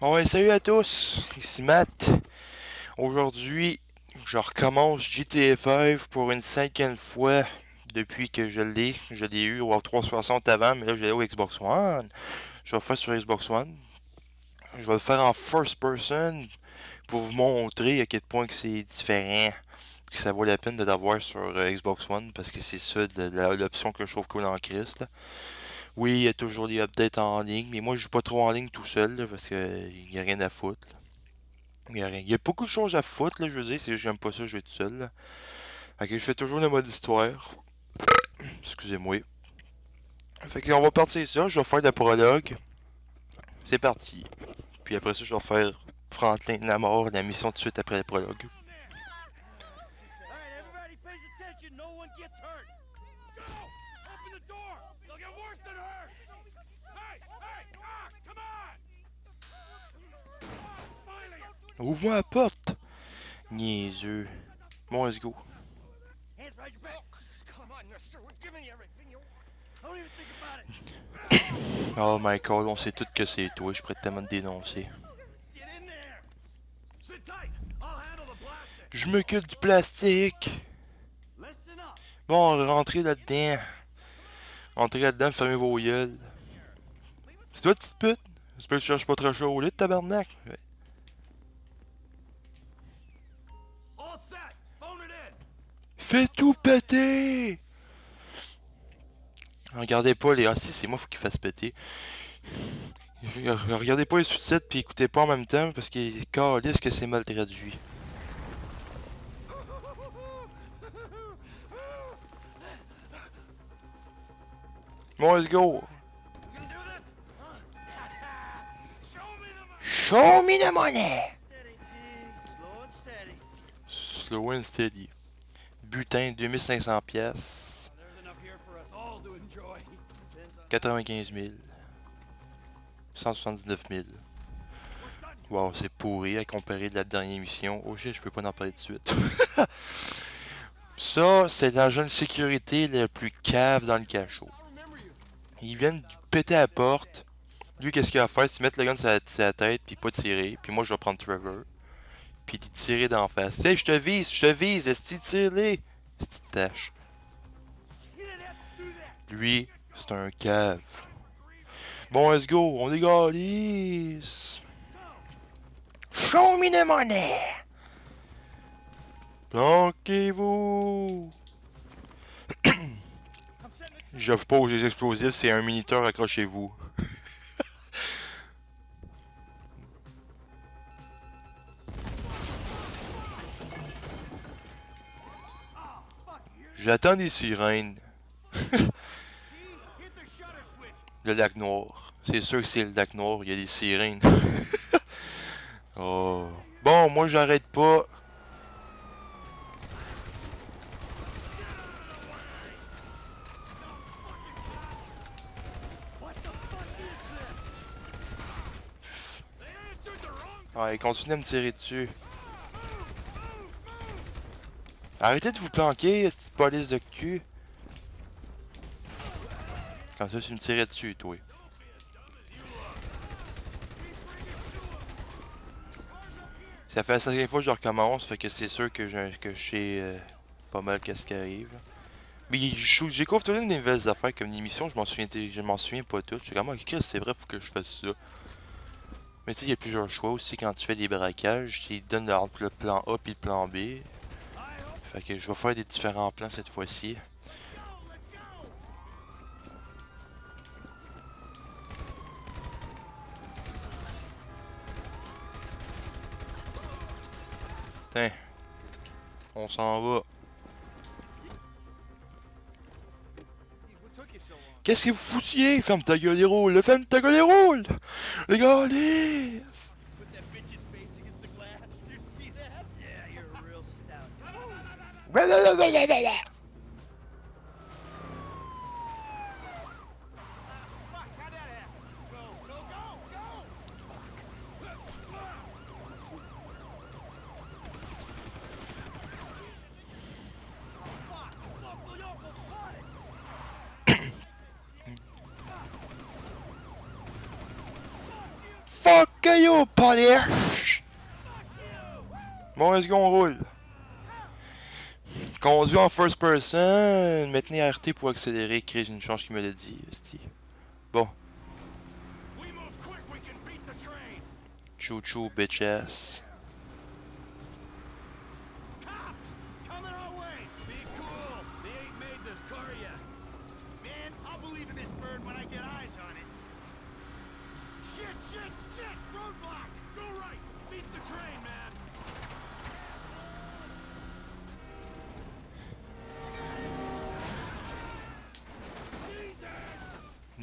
Ouais, salut à tous, ici Matt. Aujourd'hui, je recommence GTA 5 pour une cinquième fois depuis que je l'ai. Je l'ai eu au 360 avant, mais là je l'ai au Xbox One. Je vais le faire sur Xbox One. Je vais le faire en first person pour vous montrer à quel point que c'est différent. Que ça vaut la peine de l'avoir sur Xbox One parce que c'est ça l'option que je trouve cool en Christ. Là. Oui, il y a toujours des updates en ligne, mais moi je joue pas trop en ligne tout seul là, parce qu'il n'y a rien à foutre. Il y a rien. Il y a beaucoup de choses à foutre, là, je veux dire, c'est juste que j'aime pas ça jouer tout seul. Là. Fait que je fais toujours le mode histoire. Excusez-moi. Fait qu'on va partir ça, je vais faire le prologue. C'est parti. Puis après ça, je vais faire Franklin de la mort, la mission tout de suite après le prologue. Alright, everybody pays attention. No one gets hurt. Go! Open the door. They'll get worse than hurt. Hey! Hey! Ah! Come on! Finally! Ouvre-moi la porte! Niaiseux. Bon, let's go. Hands behind your back. Come on, mister. We're giving you everything you want. Don't even think about it. Oh Michael, on sait tout que c'est toi, je pourrais tellement te dénoncer. Get in there. Sit tight. I'll handle the plastic. Je m'occupe du plastique! Listen up. Bon, rentrez là-dedans. Entrez là-dedans, fermez vos gueules. C'est toi, petite pute? J'espère que tu cherches pas trop chaud au lit, tabarnak? Ouais. All set. Phone it in. Fais tout péter! Regardez pas les. Ah si, c'est moi, faut qu'il fasse péter. Regardez pas les sous-titres puis écoutez pas en même temps parce qu'ils calissent que c'est mal traduit. Bon, let's go! You gonna do this? Show me the money. Show me the money! Steady, T. Slow and steady. Slow and steady. Butin, 2500 pièces. There's enough here for us all to enjoy. 95 000. 179 000. Wow, c'est pourri à comparer de la dernière mission. Oh shit, je peux pas en parler tout de suite. Ça, c'est l'agent de sécurité le plus cave dans le cachot. Ils viennent de péter à la porte. Lui, qu'est-ce qu'il va faire? C'est mettre le gun sur la tête, puis pas tirer. Puis moi, je vais prendre Trevor. Puis lui tirer d'en face. Hey, je te vise, est-ce que tire-les? Est-ce que tâche? Lui, c'est un cave. Bon, let's go, on dégalisse. Show me the money! Planquez-vous! J'offre pas aux explosifs, c'est un minuteur, accrochez-vous. J'attends des sirènes. Le lac noir. C'est sûr que c'est le lac noir, il y a des sirènes. Oh. Bon, moi j'arrête pas. Ouais, continuez à me tirer dessus. Arrêtez de vous planquer, cette police de cul. Comme ça, tu me tirais dessus, toi. Ça fait la cinquième fois que je recommence, fait que c'est sûr que je sais pas mal qu'est-ce qui arrive. Mais j'écouvre toujours des nouvelles affaires comme l'émission, je m'en souviens pas toutes. Je suis comme, ah, Chris, c'est vrai, faut que je fasse ça. Mais tu sais, il y a plusieurs choix aussi quand tu fais des braquages. Ils te donnent le plan A puis le plan B. Fait que je vais faire des différents plans cette fois-ci. Tiens, on s'en va. Qu'est-ce que vous foutiez? Ferme ta gueule et roule! Ferme ta gueule et roule! Les gars, allez! Put that bitch's face against the glass. Did you see that? Yeah, you're a real stout. Fuck, how'd that happen? Go, go, go, go! Fuck, local yokel spotted! fuck you, polish! Bon, est-ce qu'on roule? Conduit en first person, maintenez RT pour accélérer, créer une chance qui me l'a dit. Esti. Bon. We move quick, we can beat the train. Choo choo, bitches. Cops! Coming our way! Be cool. They ain't made this car yet. Man, I'll believe in this bird when I get eyes on it. Shit, shit, shit! Roadblock! Go right! Beat the train, man!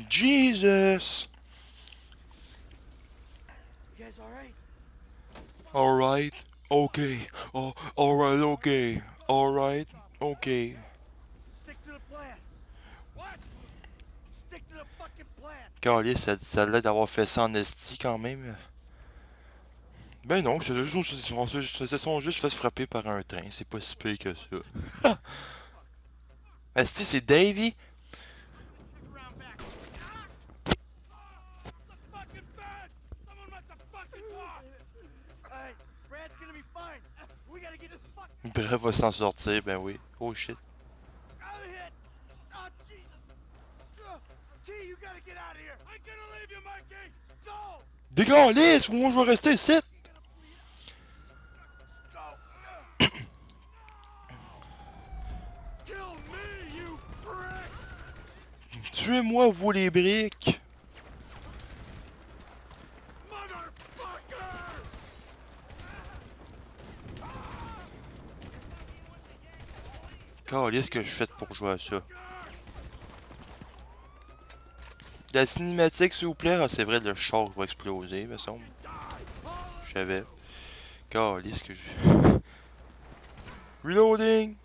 Jesus! You guys alright? Alright, okay. Oh, alright, okay. Alright, okay. Stick to the plan. What? Stick to the fucking plan. Calé, ça a l'air d'avoir fait ça en esti quand même. Ben non, c'est juste, se sont juste fait frapper par un train. C'est pas si pire que ça. Esti, c'est Davy? Check around back. The fucking bed! Someone must have fucking walked! Alright, Brad's gonna be fine. We gotta get the fuck Bref va s'en sortir, ben oui. Oh shit. I'm hit! Oh, Jesus! T, you gotta get out of here! I'm gonna leave you, Mikey! Go! Décalisse, ou moi je vais rester ici. Go! Kill me, you prick! Tuez-moi, vous les briques. Motherfuckers! Calisse que je fais pour jouer à ça. La cinématique, s'il vous plaît. Ah, c'est vrai, le char va exploser, me semble. Je savais. Calisse que je... Reloading!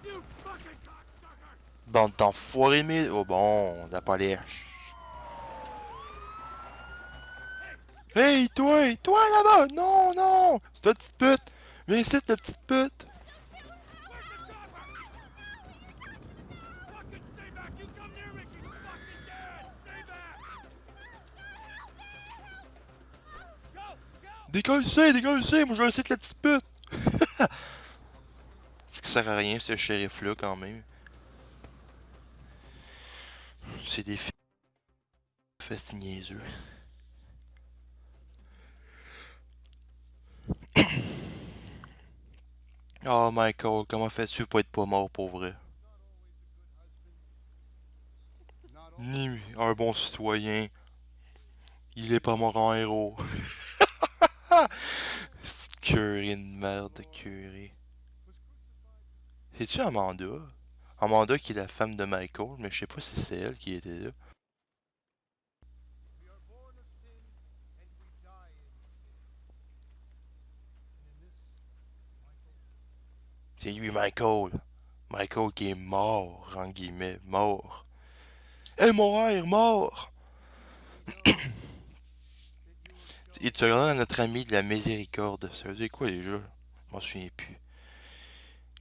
You fucking cocksucker! Bande d'enfoirés, mais... Oh bon, t'as pas l'air. Hey, toi! Toi, là-bas! Non, non! C'est ta petite pute! Viens ici, ta petite pute! Where's the chopper? Fucking stay back! You come near me, she's fucking dead! Stay back! Go! Go! Décollez, moi je vais essayer de la petite pute! C'est que ça sert à rien, ce shérif-là, quand même. C'est des fesses niaiseux. Oh, Michael, comment fais-tu pour être pas mort pour vrai? Ni un bon citoyen. Il est pas mort en héros. C'est curé de merde, curé. C'est-tu Amanda? Amanda qui est la femme de Michael, mais je sais pas si c'est elle qui était là. C'est lui, Michael. Michael qui est mort, en guillemets, mort. M.O.R. mort! Et tu regardes notre ami de la miséricorde. Ça veut dire quoi déjà? Je m'en souviens plus.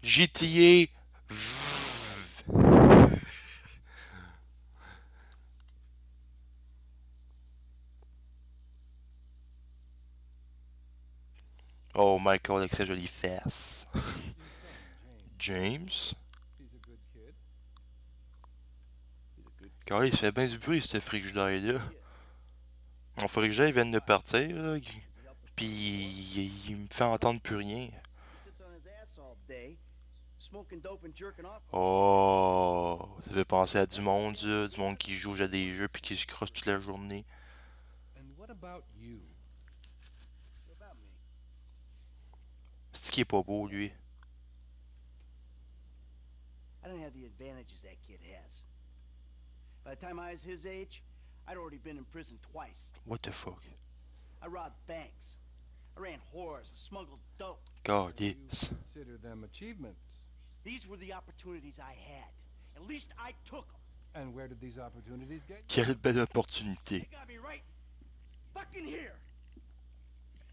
GTA. Oh, Michael avec sa jolie fesse. James. Quand il se fait bien du bruit, ce frigidaire-là. Mon frigidaire vient de partir, là. Puis il me fait entendre plus rien. Oh, ça fait penser à du monde, ça. Du monde qui joue à des jeux puis qui se crosse toute la journée. C'est qui est pas beau, lui. I don't have the advantages that kid has. By the time I was his age, I'd already been in prison twice. What the fuck? I robbed banks. I ran whores. I smuggled dope. God, yes. Consider them achievements. These were the opportunities I had. At least I took them. And where did these opportunities get you? Quelle belle opportunité. They got me right fucking here.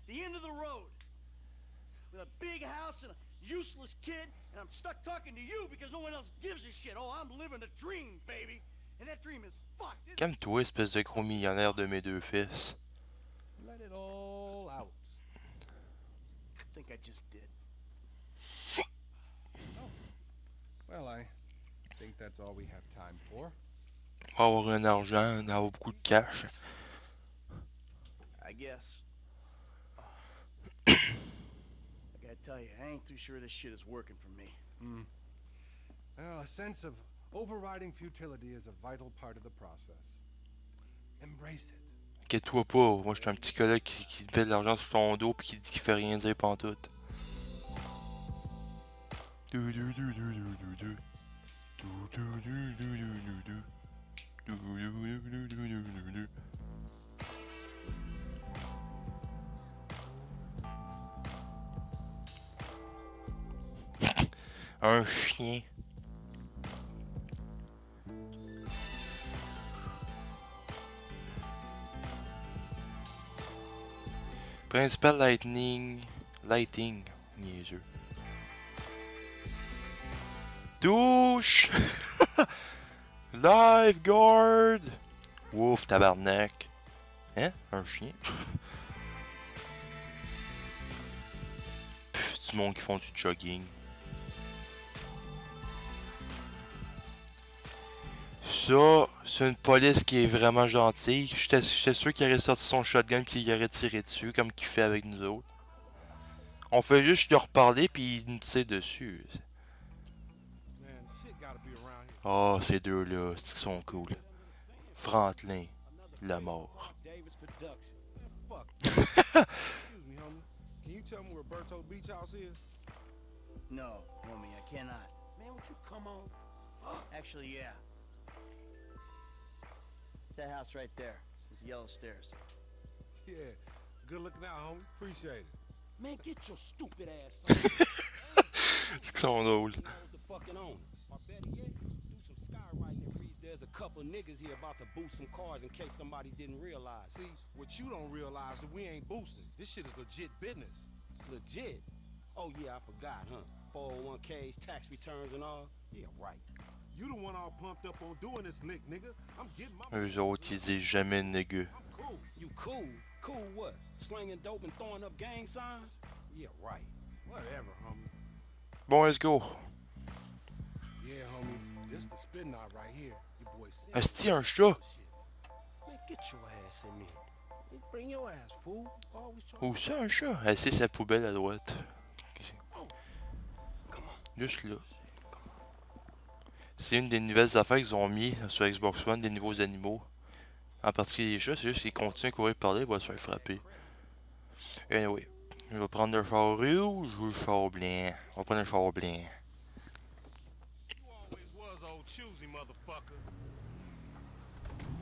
The end of the road. With a big house and a useless kid, and I'm stuck talking to you because no one else gives a shit. Oh, I'm living a dream, baby. And that dream is fucked. Calme-toi, espèce de gros millionnaire de mes deux fils. think I just did? Well, I think that's all we have time for. Avoir un argent, avoir beaucoup de cash. I guess. I gotta tell you, I ain't too sure this shit is working for me. Well, a sense of overriding futility is a vital part of the process. Embrace it. Inquiète-toi pas, moi je suis un petit collègue qui te fait de l'argent sur ton dos pis qui dit qu'il fait rien dire pantoute. Un chien. Principal lighting, niaiseux. Douche! Lifeguard! Ouf, tabarnak. Hein? Un chien? Pff, du monde qui font du jogging. Ça, c'est une police qui est vraiment gentille. J'étais sûr qu'il aurait sorti son shotgun et qu'il aurait tiré dessus, comme qu'il fait avec nous autres. On fait juste leur parler puis il nous tire dessus. Oh, ces deux-là, c'est qu'ils sont cool. Franklin, la mort. Excuse me, homie. Can you tell me where Berto Beach House is? No, homie, I cannot. Man, would you come on? Actually, yeah. It's that house right there with the yellow stairs. Yeah. Good looking out, homie. Appreciate it. Man, get your stupid ass on. C'est qu'ils sont drôles. The fucking owner. Or better yet, do some skywriting that reads there's a couple niggas here about to boost some cars in case somebody didn't realize. See, what you don't realize is we ain't boosting. This shit is legit business. Legit? Oh yeah, I forgot, huh? 401ks, tax returns and all? Yeah, right. You the one all pumped up on doing this lick, nigga. I'm getting my... Eux autres, ils disent jamais nigga. I'm cool. You cool? Cool what? Slinging dope and throwing up gang signs? Yeah, right. Whatever, homie. Bon, let's go. Yeah, homie. This the spin knot right here. Your boy Sim. Asti, un chat. Man, get your ass in here. Bring your ass, fool. Always trying Où ça, un chat? Ah, c'est sa poubelle à droite. Juste là. C'est une des nouvelles affaires qu'ils ont mis sur Xbox One, des nouveaux animaux. En particulier les chats, c'est juste qu'ils continuent à courir par là, ils vont se faire frapper. Anyway, je vais prendre le char rouge ou le char blanc. On va prendre le char blanc. You always was old choosy, motherfucker.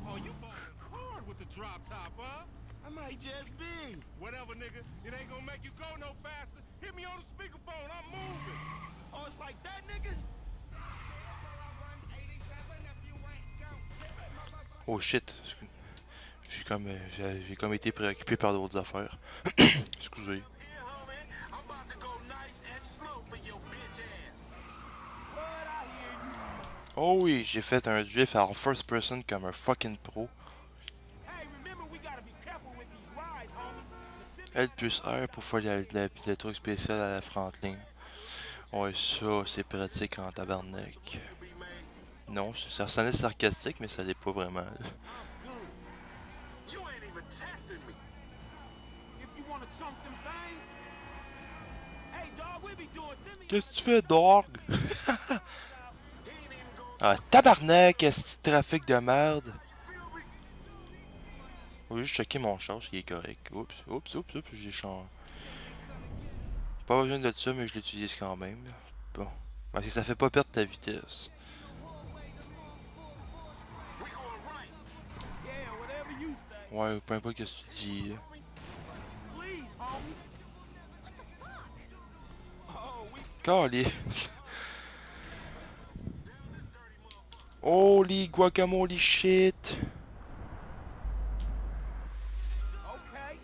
Oh, you ballin' hard with the drop top, huh? I might just be. Whatever, nigga. It ain't gonna make you go no faster. Hit me on the speakerphone. I'm moving. Oh, it's like that, nigga? Oh shit. J'ai comme été préoccupé par d'autres affaires. Excusez. Here, homie. I'm about to go nice and slow for your bitch ass. Oh oui, j'ai fait un drift en first person comme un fucking pro. Hey, remember we gotta be careful with these rides, homie. L plus R pour faire le truc spécial à la Franklin. Ouais, ça, c'est pratique en tabarnak. Non, ça sonnait sarcastique, mais ça l'est pas vraiment. You ain't even testing me. If you wanna chunk them things. Hey, dog, we be doing semi. Qu'est-ce que tu fais, dog? Ah, tabarnak, est-ce que trafic de merde? Je vais juste checker mon charge, il est correct. Oups, j'ai changé. Pas besoin de ça, mais je l'utilise quand même. Bon. Parce que ça fait pas perdre ta vitesse. Yeah, whatever you say. Ouais, peu importe ce que tu dis. Please, homie. Oh, we Calé. Holy guacamole shit. okay.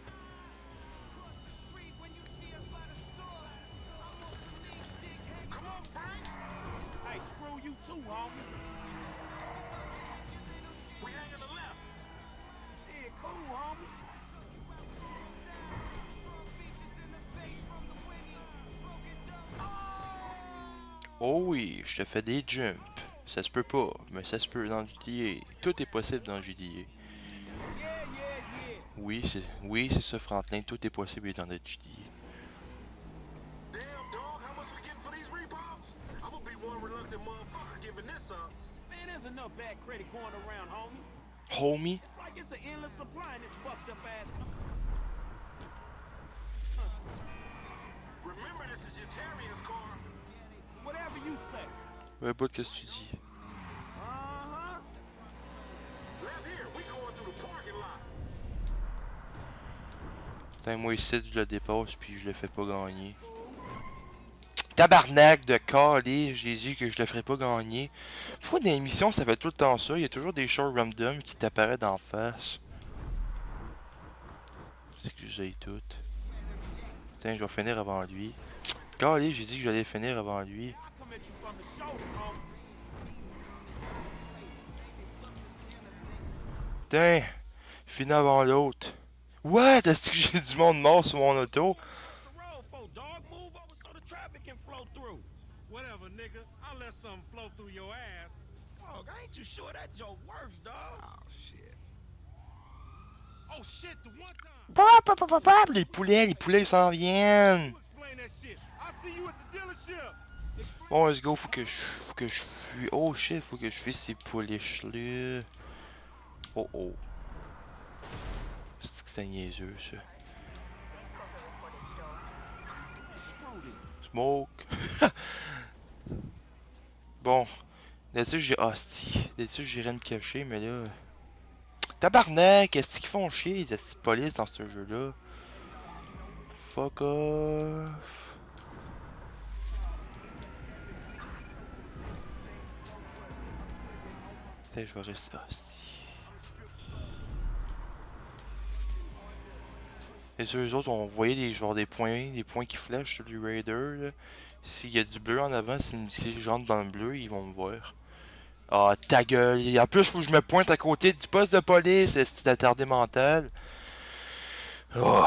Hey, screw you too, homie. We hanging a left. Shit, cool, homie. Oh oui, je te fais des jumps. Ça se peut pas, mais ça se peut dans GTA. Tout est possible dans GTA. Oui, c'est ça, Franklin. Tout est possible dans le GTA. Damn, dog, how much we getting for these repos? I'm gonna be one reluctant motherfucker giving this up. Man, there's enough bad credit going around, homie. Homie? It's like it's an endless supply in this fucked up ass. Remember, this is your Terrier's car. Whatever you say. Ouais, bout, qu'est-ce que tu dis? Uh-huh. Left here, we going through the parking lot. Putain, moi ici, je le dépasse puis je le fais pas gagner. Tabarnak de calé, j'ai dit que je le ferais pas gagner. Pourquoi dans l'émission ça fait tout le temps ça? Il y a toujours des choses random qui t'apparaissent d'en face. C'est que j'ai toutes. Putain, je vais finir avant lui. Calé, j'ai dit que j'allais finir avant lui. I come at you from the shoulders, homie. Putain, fini avant l'autre. What? Est-ce que j'ai du monde mort sur mon auto? What's the road for, dog? Move over so the traffic can flow through. Whatever, nigga. I'll let something flow through your ass. Dog, I ain't too sure that joke works, dog. Oh, shit. Oh, shit, the one time. Les poulets s'en viennent. You explain that shit. I'll see you at the dealership. Bon, let's go, faut que je fuis. Oh shit, faut que je fuis ces pouliches-là. Oh oh. C'est que c'est niaiseux, ça. Smoke. Bon. D'habitude, j'ai... Hostie. D'habitude, j'irais me cacher, mais là... Tabarnak! Qu'est-ce qu'ils font chier, les astis de police dans ce jeu-là? Fuck off. Putain, je vais rester... Hostie. Et sur eux autres, on voyait des points qui flashent sur le Raider, là. S'il y a du bleu en avant, si je rentre dans le bleu, ils vont me voir. Ah, ta gueule! Et en plus, faut que je me pointe à côté du poste de police, c'est attardé mental. Oh.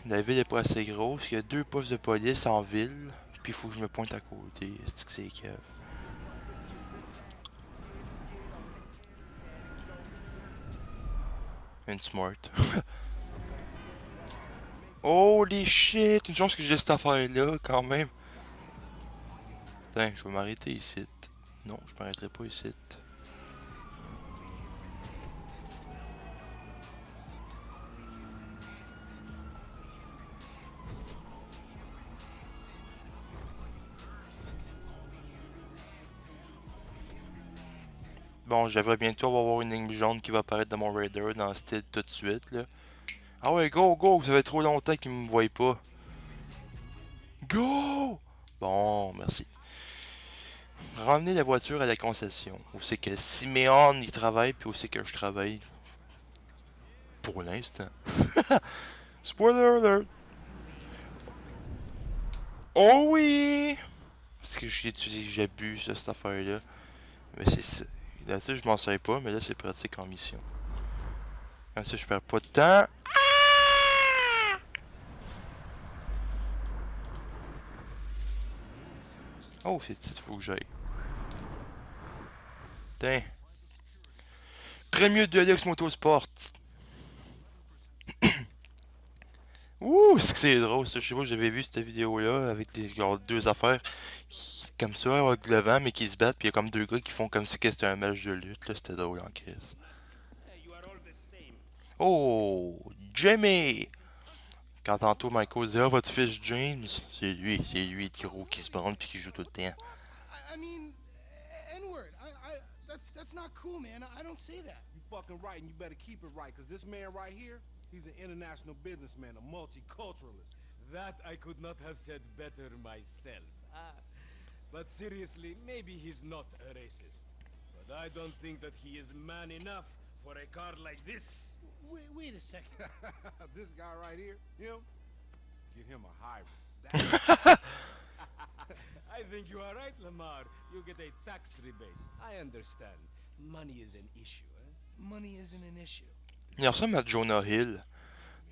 La ville est pas assez grosse, il y a 2 postes de police en ville, puis il faut que je me pointe à côté. C'est que c'est cave. Une smart. Holy shit! Une chance que j'ai cette affaire-là, quand même. Putain, je vais m'arrêter ici. Non, je m'arrêterai pas ici. Bon, j'aimerais bientôt avoir une ligne jaune qui va apparaître dans mon Raider dans le style tout de suite, là. Ah ouais, go, go! Ça fait trop longtemps qu'ils me voient pas. Go! Bon, merci. Ramener la voiture à la concession. Où c'est que Siméon il travaille, puis où c'est que je travaille. Pour l'instant. Spoiler alert! Oh oui! Parce que j'abuse de cette affaire-là. Mais c'est ça. Là, je m'en sers pas, mais là, c'est pratique en mission. Comme ça, je perds pas de temps. Oh, c'est petit, faut que j'aille. Tiens. Premier Deluxe Motorsport. Ouh, c'est que c'est drôle, ça. Je sais pas, j'avais vu cette vidéo-là avec les genre, 2 affaires comme ça, avec le vent, mais qui se battent, puis il y a comme 2 gars qui font comme si c'était un match de lutte, là. C'était drôle en crise. Hey, you are all the same. Oh, Jimmy! Quand tantôt Michael dit, ah, votre fils James, c'est lui le gros qui se branle puis qui joue tout le temps. I mean, N-word. That's not cool, man. I don't say that. You fucking right, and you better keep it right, because this man right here, he's an international businessman, a multiculturalist. That I could not have said better myself. But seriously, maybe he's not a racist. But I don't think that he is man enough for a car like this. Wait a second. This guy right here, him, get him a hybrid. I think you are right, Lamar. You get a tax rebate. I understand. Money is an issue, eh? Money isn't an issue. Il ressemble à Jonah Hill.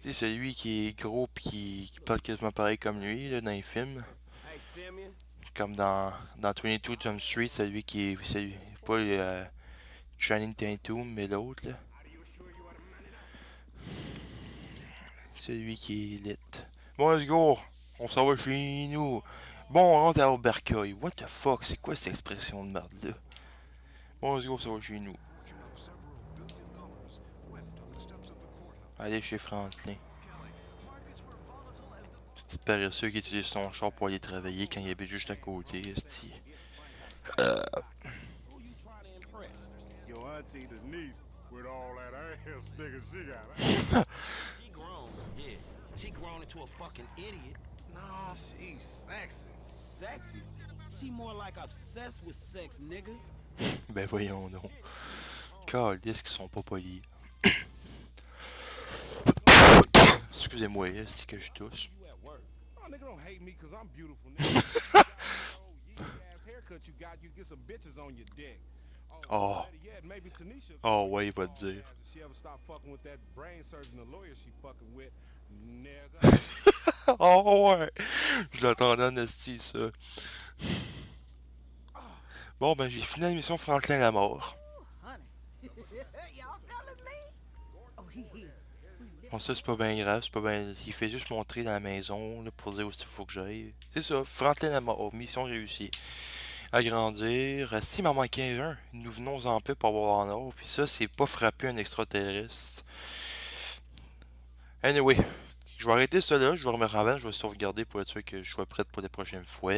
Tu sais, celui qui est gros pis qui parle quasiment pareil comme lui là, dans les films. Hey, Simeon. Comme dans 22 Jump Street, celui qui est. Celui, pas Channing Tatum, mais l'autre, là. Celui qui est lit. Bon, let's go! On s'en va chez nous! Bon, on rentre à Albercoy. What the fuck? C'est quoi cette expression de merde là? Bon, let's go, ça va chez nous. Allez chez Franklin. Ce petit paresseux qui utilise son char pour aller travailler quand il habite juste à côté, esti. Your auntie Denise with all that ass nigga she got. She grown, yeah. She grown into a fucking idiot. Nah, she's sexy. Sexy? She more like obsessed with sex, nigga. Ben voyons donc. Calisse qu'ils sont pas polis. Excusez-moi, c'est que je tousse. You at work. Oh, nigga don't hate me cause I'm beautiful, nigga. Oh, yeezy ass haircut you got, you get some bitches on your dick. Oh. better yet, maybe Tanisha. Oh ouais, il va te dire. If she ever stop fucking with that brain surgeon, the lawyer she fucking with, nigga. Oh ouais! Je l'attendais en esti, ça. Bon, ben j'ai fini la mission Franklin la mort. Honey. Y'all telling me? Oh, he here. Bon, ça c'est pas bien grave, c'est pas bien. Il fait juste montrer dans la maison là, pour dire où il faut que j'aille. C'est ça, Franklin la mort, mission réussie. Agrandir. Si il m'en manquait un, nous venons en paix pour avoir en or. Puis ça, c'est pas frapper un extraterrestre. Anyway, je vais arrêter ça là, je vais remettre en vente, je vais sauvegarder pour être sûr que je sois prête pour les prochaines fois.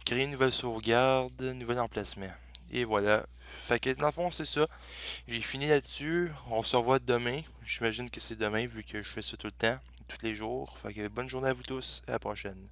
Créer une nouvelle sauvegarde, nouvel emplacement. Et voilà. Fait que dans le fond, c'est ça. J'ai fini là-dessus. On se revoit demain. J'imagine que c'est demain vu que je fais ça tout le temps, tous les jours. Fait que bonne journée à vous tous. À la prochaine.